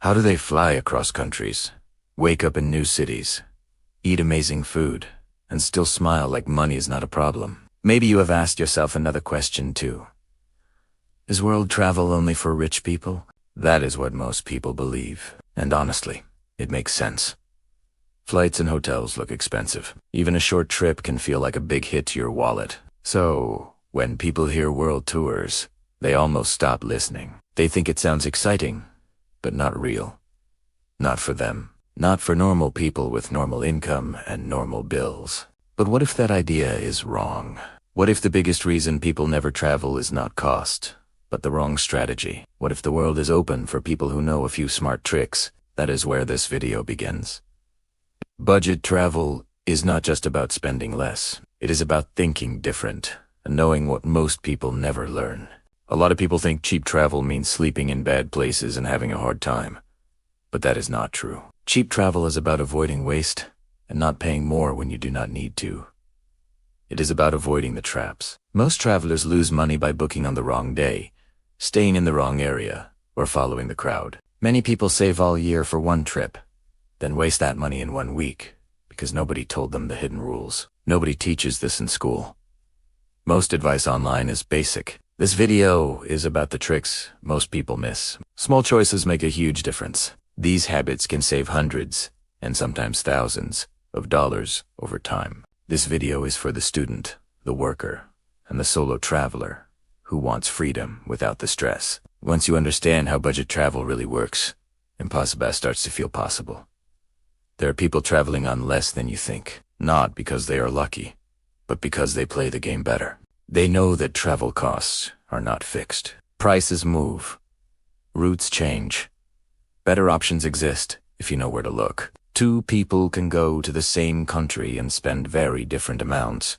How do they fly across countries, wake up in new cities, eat amazing food, and still smile like money is not a problem? Maybe you have asked yourself another question too. Is world travel only for rich people? That is what most people believe, and honestly, it makes sense. Flights and hotels look expensive. Even a short trip can feel like a big hit to your wallet. So, when people hear world tours, they almost stop listening. They think it sounds exciting, but not real. Not for them. Not for normal people with normal income and normal bills. But what if that idea is wrong? What if the biggest reason people never travel is not cost, but the wrong strategy? What if the world is open for people who know a few smart tricks? That is where this video begins. Budget travel is not just about spending less. It is about thinking different and knowing what most people never learn. A lot of people think cheap travel means sleeping in bad places and having a hard time. But that is not true. Cheap travel is about avoiding waste and not paying more when you do not need to. It is about avoiding the traps. Most travelers lose money by booking on the wrong day, staying in the wrong area, or following the crowd. Many people save all year for one trip, then waste that money in 1 week because nobody told them the hidden rules. Nobody teaches this in school. Most advice online is basic. This video is about the tricks most people miss. Small choices make a huge difference. These habits can save hundreds, and sometimes thousands, of dollars over time. This video is for the student, the worker, and the solo traveler who wants freedom without the stress. Once you understand how budget travel really works, impossible starts to feel possible. There are people traveling on less than you think, not because they are lucky, but because they play the game better. They know that travel costs are not fixed. Prices move. Routes change. Better options exist if you know where to look. Two people can go to the same country and spend very different amounts.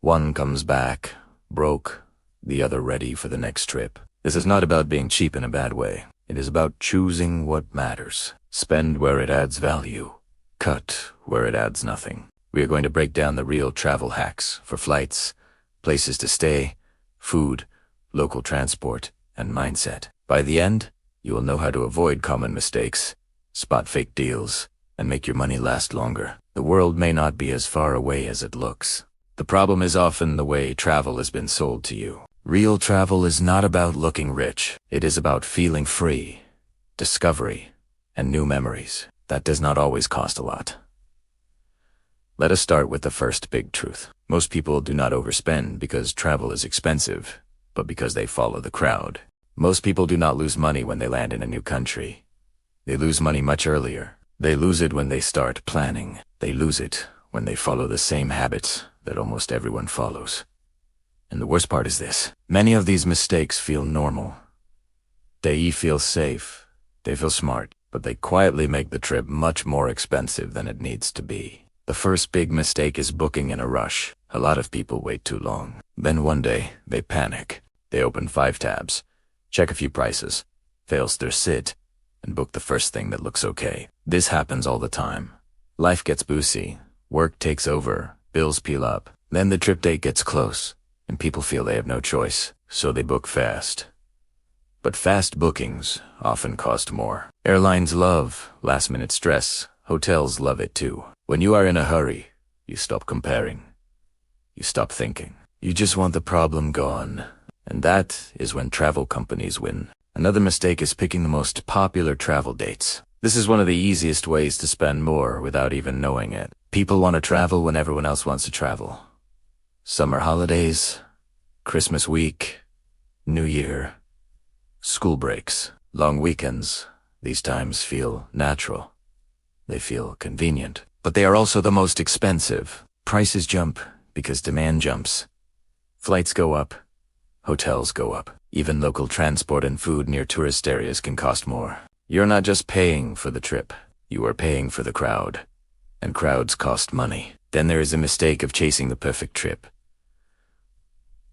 One comes back broke, the other ready for the next trip. This is not about being cheap in a bad way. It is about choosing what matters. Spend where it adds value. Cut where it adds nothing. We are going to break down the real travel hacks for flights, places to stay, food, local transport, and mindset. By the end, you will know how to avoid common mistakes, spot fake deals, and make your money last longer. The world may not be as far away as it looks. The problem is often the way travel has been sold to you. Real travel is not about looking rich. It is about feeling free, discovery, and new memories. That does not always cost a lot. Let us start with the first big truth. Most people do not overspend because travel is expensive, but because they follow the crowd. Most people do not lose money when they land in a new country. They lose money much earlier. They lose it when they start planning. They lose it when they follow the same habits that almost everyone follows. And the worst part is this. Many of these mistakes feel normal. They feel safe. They feel smart, but they quietly make the trip much more expensive than it needs to be. The first big mistake is booking in a rush. A lot of people wait too long. Then one day, they panic. They open 5 tabs, check a few prices, fails their sit, and book the first thing that looks okay. This happens all the time. Life gets boosy, work takes over, bills pile up. Then the trip date gets close, and people feel they have no choice, so they book fast. But fast bookings often cost more. Airlines love last-minute stress. Hotels love it too. When you are in a hurry, you stop comparing. You stop thinking. You just want the problem gone. And that is when travel companies win. Another mistake is picking the most popular travel dates. This is one of the easiest ways to spend more without even knowing it. People want to travel when everyone else wants to travel. Summer holidays, Christmas week, New Year, school breaks, long weekends. These times feel natural. They feel convenient. But they are also the most expensive. Prices jump because demand jumps. Flights go up. Hotels go up. Even local transport and food near tourist areas can cost more. You're not just paying for the trip. You are paying for the crowd. And crowds cost money. Then there is a mistake of chasing the perfect trip.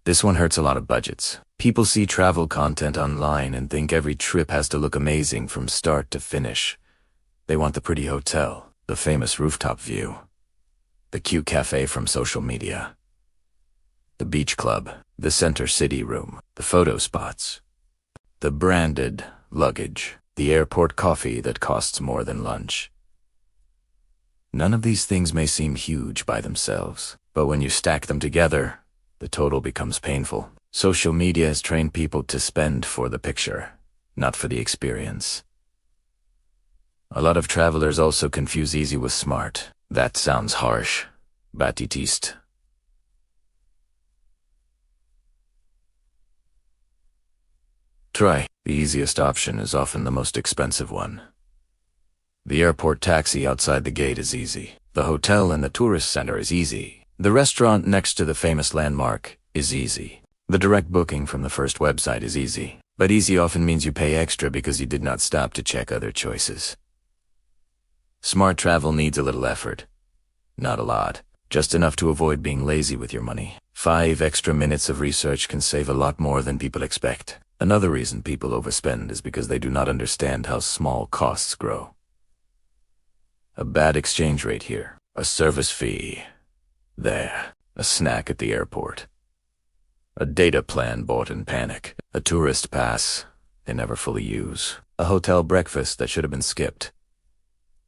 This one hurts a lot of budgets. People see travel content online and think every trip has to look amazing from start to finish. They want the pretty hotel, the famous rooftop view, the cute cafe from social media, the beach club, the center city room, the photo spots, the branded luggage. the airport coffee that costs more than lunch. None of these things may seem huge by themselves, but when you stack them together, the total becomes painful. Social media has trained people to spend for the picture, not for the experience. A lot of travelers also confuse easy with smart. That sounds harsh. Batiste. Try. The easiest option is often the most expensive one. The airport taxi outside the gate is easy. The hotel in the tourist center is easy. The restaurant next to the famous landmark is easy. The direct booking from the first website is easy. But easy often means you pay extra because you did not stop to check other choices. Smart travel needs a little effort. Not a lot. Just enough to avoid being lazy with your money. 5 extra minutes of research can save a lot more than people expect. Another reason people overspend is because they do not understand how small costs grow. A bad exchange rate here. A service fee. There. A snack at the airport. A data plan bought in panic. A tourist pass they never fully use. A hotel breakfast that should have been skipped.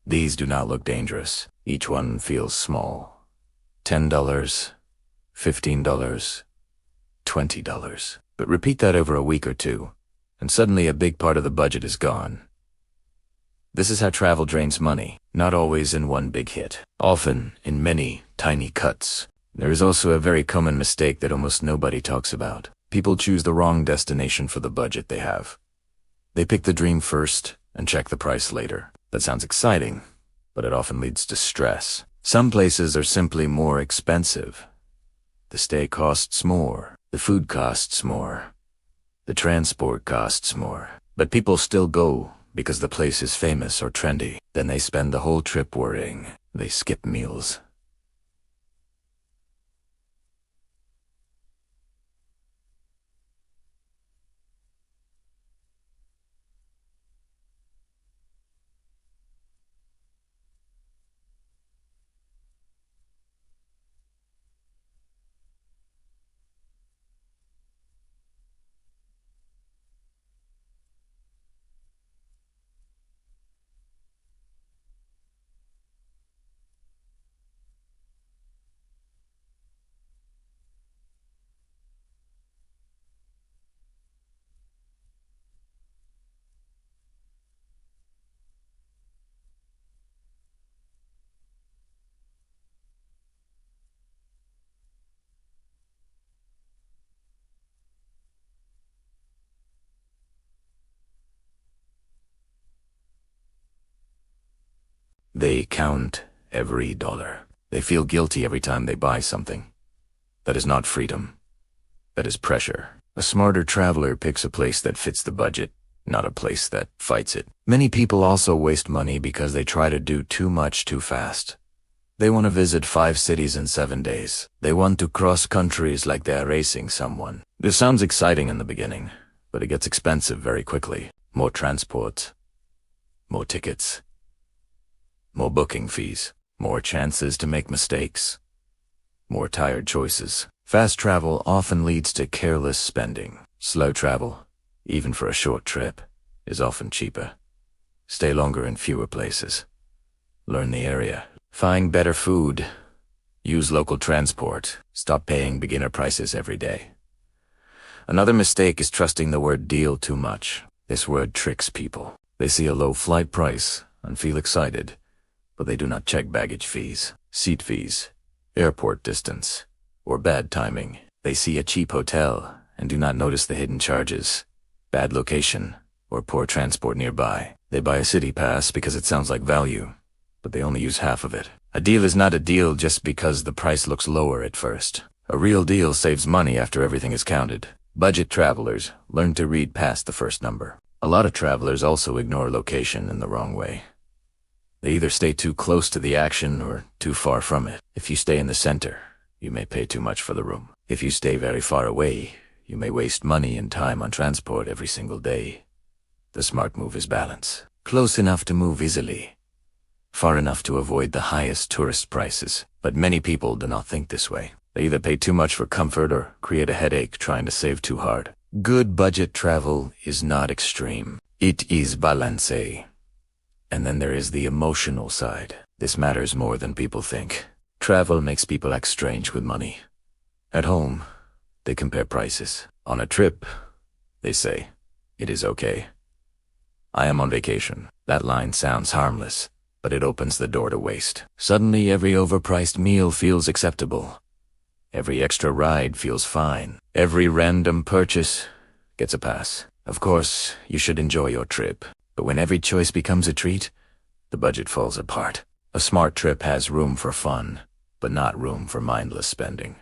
These do not look dangerous. Each one feels small. $10, $15, $20. But repeat that over a week or two, and suddenly a big part of the budget is gone. This is how travel drains money, not always in one big hit, often in many tiny cuts. There is also a very common mistake that almost nobody talks about. People choose the wrong destination for the budget they have. They pick the dream first and check the price later. That sounds exciting, but it often leads to stress. Some places are simply more expensive. The stay costs more. The food costs more. The transport costs more. But people still go because the place is famous or trendy. Then they spend the whole trip worrying. They skip meals. They count every dollar. They feel guilty every time they buy something. That is not freedom. That is pressure. A smarter traveler picks a place that fits the budget, not a place that fights it. Many people also waste money because they try to do too much too fast. They want to visit 5 cities in 7 days. They want to cross countries like they are racing someone. This sounds exciting in the beginning, but it gets expensive very quickly. More transport, more tickets, more booking fees, more chances to make mistakes, more tired choices. Fast travel often leads to careless spending. Slow travel, even for a short trip, is often cheaper. Stay longer in fewer places. Learn the area. Find better food. Use local transport. Stop paying beginner prices every day. Another mistake is trusting the word deal too much. This word tricks people. They see a low flight price and feel excited, but they do not check baggage fees, seat fees, airport distance, or bad timing. They see a cheap hotel and do not notice the hidden charges, bad location, or poor transport nearby. They buy a city pass because it sounds like value, but they only use half of it. A deal is not a deal just because the price looks lower at first. A real deal saves money after everything is counted. Budget travelers learn to read past the first number. A lot of travelers also ignore location in the wrong way. They either stay too close to the action or too far from it. If you stay in the center, you may pay too much for the room. If you stay very far away, you may waste money and time on transport every single day. The smart move is balance. Close enough to move easily. Far enough to avoid the highest tourist prices. But many people do not think this way. They either pay too much for comfort or create a headache trying to save too hard. Good budget travel is not extreme. It is balance. And then there is the emotional side. This matters more than people think. Travel makes people act strange with money. At home, they compare prices. On a trip, they say, it is okay. I am on vacation. That line sounds harmless, but it opens the door to waste. Suddenly, every overpriced meal feels acceptable. Every extra ride feels fine. Every random purchase gets a pass. Of course, you should enjoy your trip, but when every choice becomes a treat, the budget falls apart. A smart trip has room for fun, but not room for mindless spending.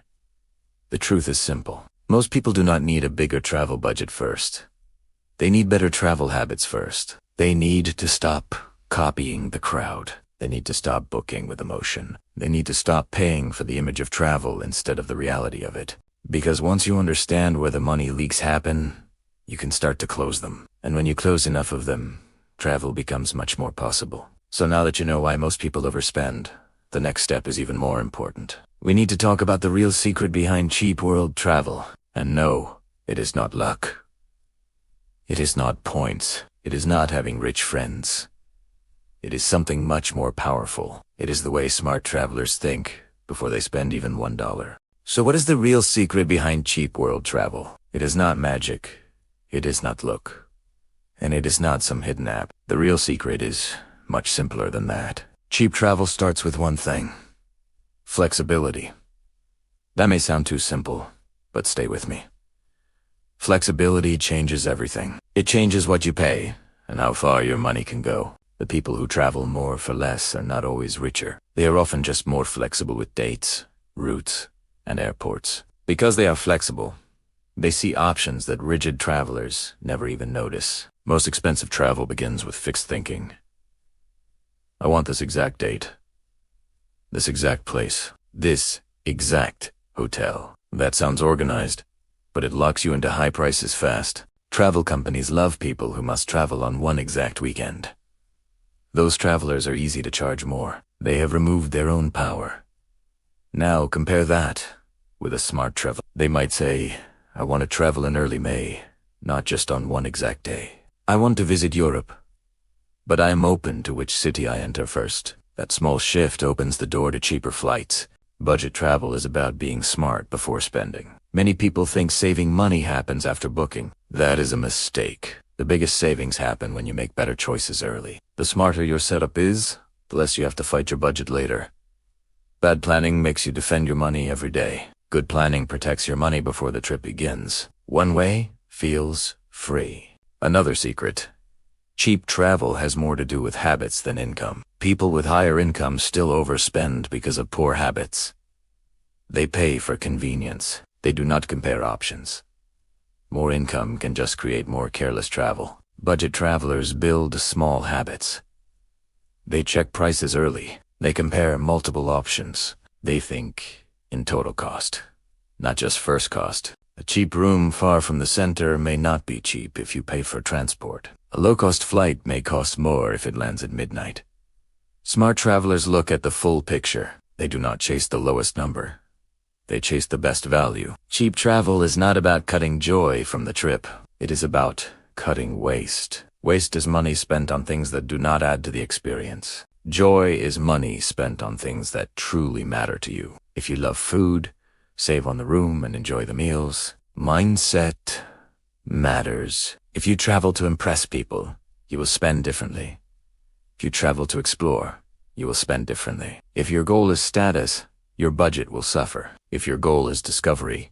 The truth is simple. Most people do not need a bigger travel budget first. They need better travel habits first. They need to stop copying the crowd. They need to stop booking with emotion. They need to stop paying for the image of travel instead of the reality of it. Because once you understand where the money leaks happen, you can start to close them. And when you close enough of them, travel becomes much more possible. So now that you know why most people overspend, the next step is even more important. We need to talk about the real secret behind cheap world travel. And no, it is not luck. It is not points. It is not having rich friends. It is something much more powerful. It is the way smart travelers think before they spend even $1. So what is the real secret behind cheap world travel? It is not magic. It is not luck. And it is not some hidden app. The real secret is much simpler than that. Cheap travel starts with one thing: flexibility. That may sound too simple, but stay with me. Flexibility changes everything. It changes what you pay and how far your money can go. The people who travel more for less are not always richer. They are often just more flexible with dates, routes, and airports. Because they are flexible, they see options that rigid travelers never even notice. Most expensive travel begins with fixed thinking. I want this exact date, this exact place, this exact hotel. That sounds organized, but it locks you into high prices fast. Travel companies love people who must travel on one exact weekend. Those travelers are easy to charge more. They have removed their own power. Now compare that with a smart travel. They might say, I want to travel in early May, not just on one exact day. I want to visit Europe, but I am open to which city I enter first. That small shift opens the door to cheaper flights. Budget travel is about being smart before spending. Many people think saving money happens after booking. That is a mistake. The biggest savings happen when you make better choices early. The smarter your setup is, the less you have to fight your budget later. Bad planning makes you defend your money every day. Good planning protects your money before the trip begins. One way feels free. Another secret: cheap travel has more to do with habits than income. People with higher incomes still overspend because of poor habits. They pay for convenience. They do not compare options. More income can just create more careless travel. Budget travelers build small habits. They check prices early. They compare multiple options. They think in total cost, not just first cost. A cheap room far from the center may not be cheap if you pay for transport. A low-cost flight may cost more if it lands at midnight. Smart travelers look at the full picture. They do not chase the lowest number. They chase the best value. Cheap travel is not about cutting joy from the trip. It is about cutting waste. Waste is money spent on things that do not add to the experience. Joy is money spent on things that truly matter to you. If you love food, save on the room and enjoy the meals. Mindset matters. If you travel to impress people, you will spend differently. If you travel to explore, you will spend differently. If your goal is status, your budget will suffer. If your goal is discovery,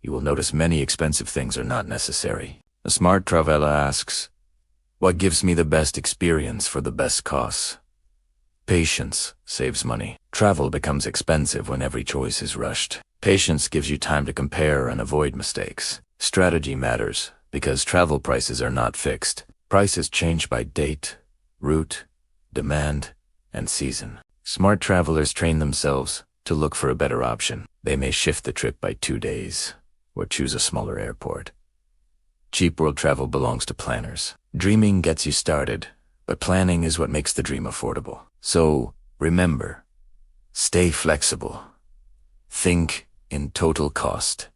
you will notice many expensive things are not necessary. A smart traveler asks, what gives me the best experience for the best costs? Patience saves money. Travel becomes expensive when every choice is rushed. Patience gives you time to compare and avoid mistakes. Strategy matters because travel prices are not fixed. Prices change by date, route, demand, and season. Smart travelers train themselves to look for a better option. They may shift the trip by 2 days or choose a smaller airport. Cheap world travel belongs to planners. Dreaming gets you started, but planning is what makes the dream affordable. So remember, stay flexible. Think in total cost.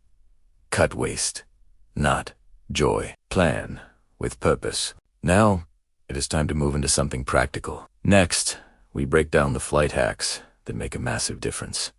Cut waste, not joy. Plan with purpose, Now, it is time to move into something practical. Next, we break down the flight hacks that make a massive difference.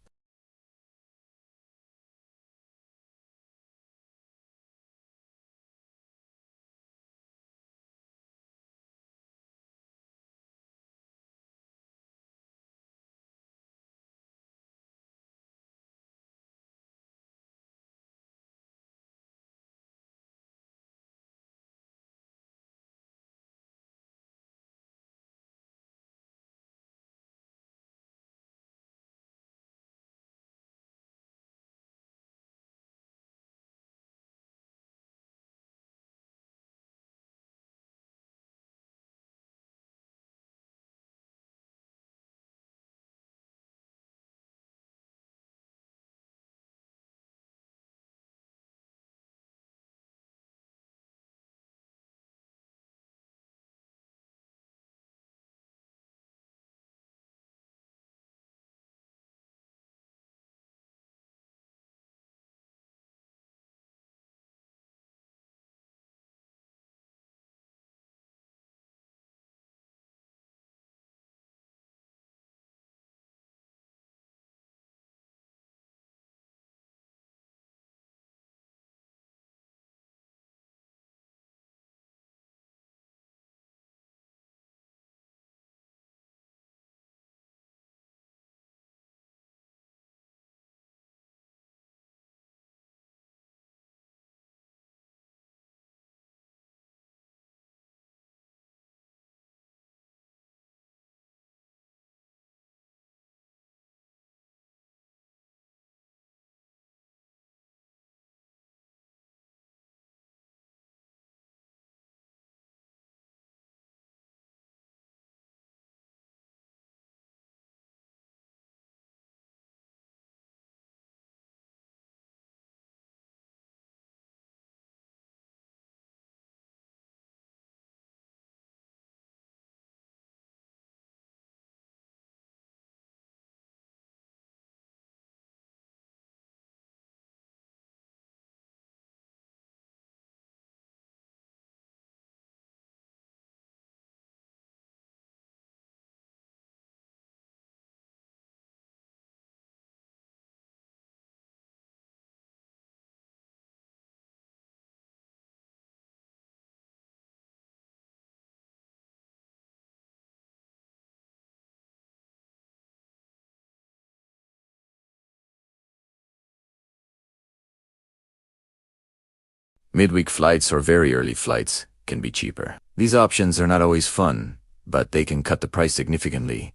Midweek flights or very early flights can be cheaper. These options are not always fun, but they can cut the price significantly,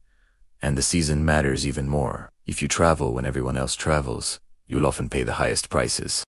and the season matters even more. If you travel when everyone else travels, you'll often pay the highest prices.